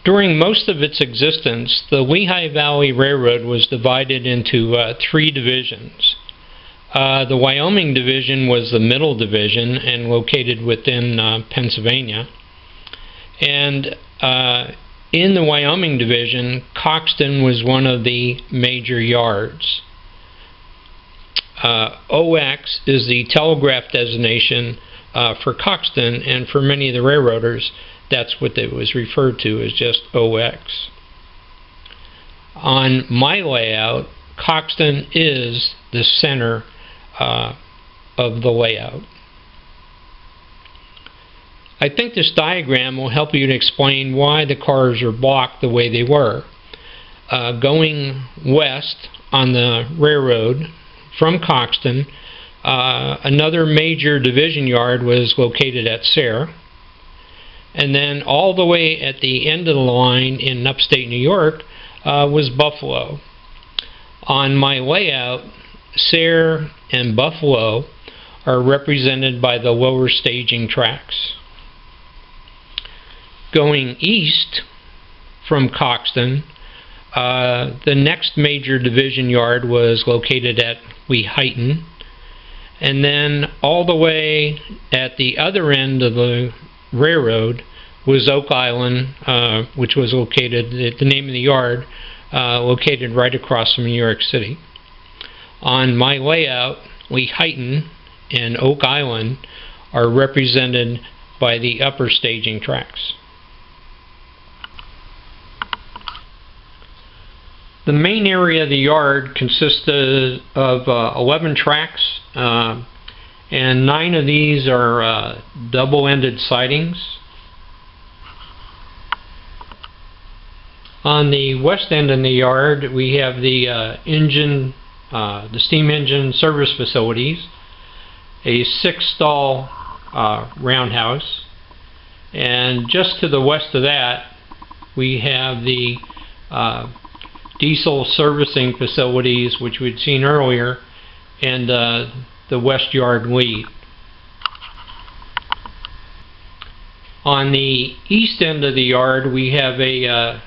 During most of its existence, the Lehigh Valley Railroad was divided into three divisions. The Wyoming Division was the middle division and located within Pennsylvania. And in the Wyoming Division, Coxton was one of the major yards. OX is the telegraph designation for Coxton, and for many of the railroaders, that's what it was referred to as just OX. On my layout, Coxton is the center of the layout. I think this diagram will help you to explain why the cars are blocked the way they were. Going west on the railroad from Coxton, another major division yard was located at Sayre. And then all the way at the end of the line in upstate New York was Buffalo. On my layout, Sayre and Buffalo are represented by the lower staging tracks. Going east from Coxton, the next major division yard was located at Weehawken, and then all the way at the other end of the railroad was Oak Island, which was located, the name of the yard, located right across from New York City. On my layout, Weehawken and Oak Island are represented by the upper staging tracks. The main area of the yard consisted of 11 tracks, and 9 of these are double-ended sidings. On the west end of the yard, we have the steam engine service facilities, a 6-stall roundhouse, and just to the west of that, we have the diesel servicing facilities, which we'd seen earlier, and the west yard lead. On the east end of the yard, we have a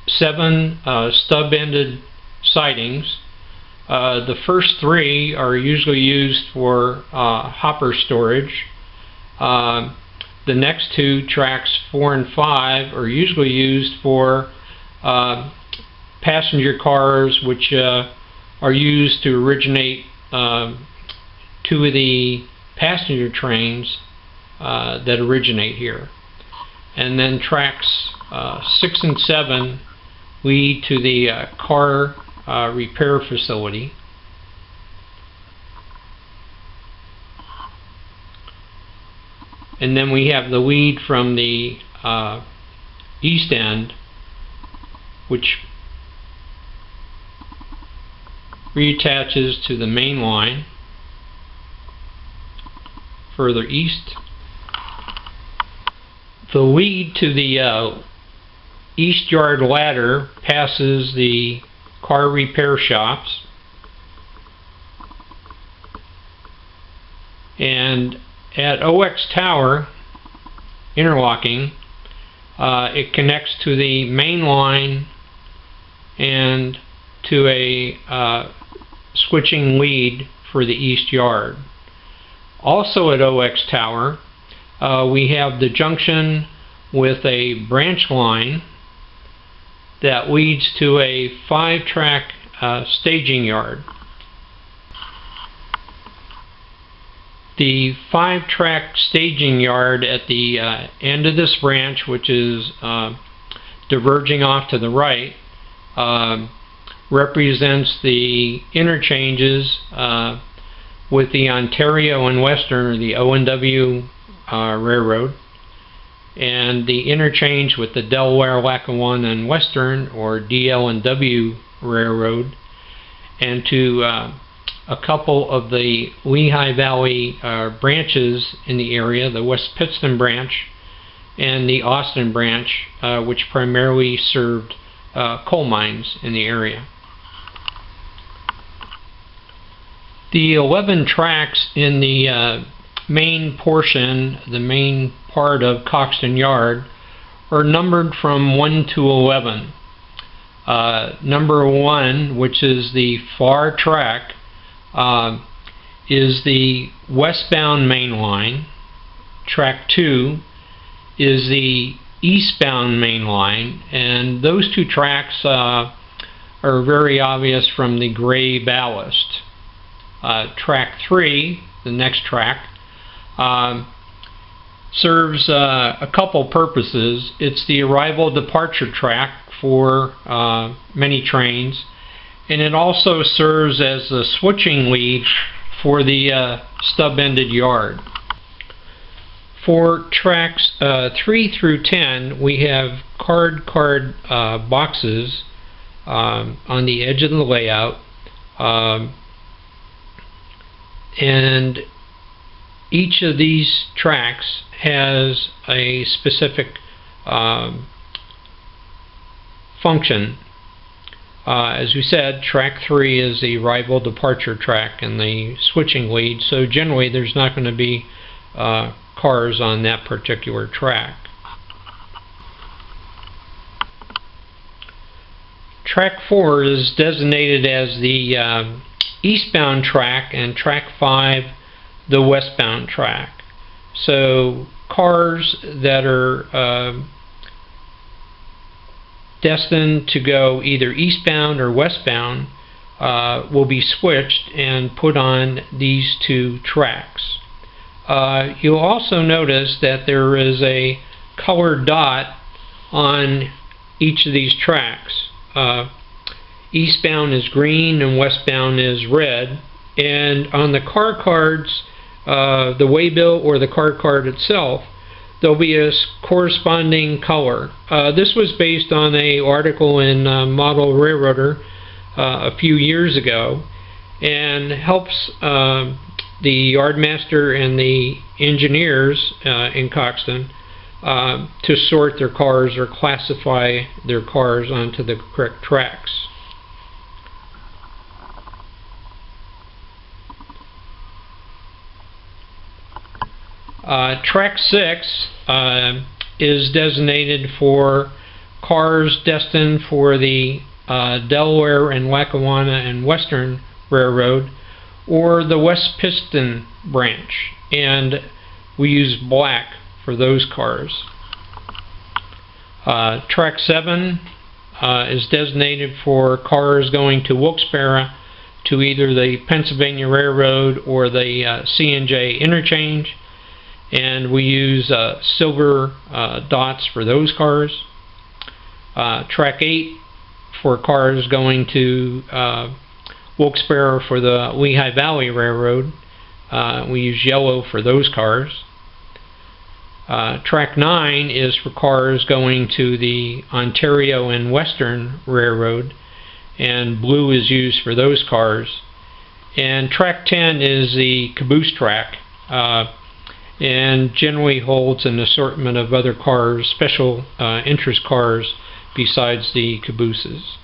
7 stub-ended sidings. The first 3 are usually used for hopper storage. The next 2, tracks 4 and 5, are usually used for passenger cars, which are used to originate 2 of the passenger trains that originate here. And then tracks 6 and 7 lead to the car repair facility. And then we have the lead from the east end, which reattaches to the main line further east. The lead to the east yard ladder passes the car repair shops, and at OX Tower interlocking, it connects to the main line and to a switching lead for the east yard. Also at OX Tower, we have the junction with a branch line that leads to a 5-track staging yard. The 5-track staging yard at the end of this branch, which is diverging off to the right, represents the interchanges with the Ontario and Western, or the O&W Railroad, and the interchange with the Delaware, Lackawanna and Western, or DL&W Railroad, and to a couple of the Lehigh Valley branches in the area, the West Pittston branch and the Austin branch, which primarily served coal mines in the area. The 11 tracks in the main portion, the main part of Coxton Yard, are numbered from 1 to 11. Number 1, which is the far track, is the westbound main line. Track 2 is the eastbound main line, and those two tracks are very obvious from the gray ballast. Track 3, the next track, serves a couple purposes. It's the arrival-departure track for many trains, and it also serves as the switching lead for the stub-ended yard. For tracks 3 through 10, we have card boxes on the edge of the layout, and each of these tracks has a specific function. As we said, track 3 is the arrival departure track and the switching lead, so generally there's not going to be cars on that particular track. Track 4 is designated as the eastbound track, and track 5 the westbound track. So cars that are destined to go either eastbound or westbound will be switched and put on these two tracks. You'll also notice that there is a colored dot on each of these tracks. Eastbound is green and westbound is red, and on the car cards, the waybill or the car card itself, there'll be a corresponding color. This was based on an article in Model Railroader a few years ago, and helps the yardmaster and the engineers in Coxton to sort their cars or classify their cars onto the correct tracks. Track 6 is designated for cars destined for the Delaware and Lackawanna and Western Railroad, or the West Piston branch, and we use black for those cars. Track 7 is designated for cars going to Wilkes-Barre to either the Pennsylvania Railroad or the C&J interchange, and we use silver dots for those cars. Track 8 for cars going to Wilkes-Barre for the Lehigh Valley Railroad. We use yellow for those cars. Track 9 is for cars going to the Ontario and Western Railroad, and blue is used for those cars. And track 10 is the caboose track, and generally holds an assortment of other cars, special interest cars, besides the cabooses.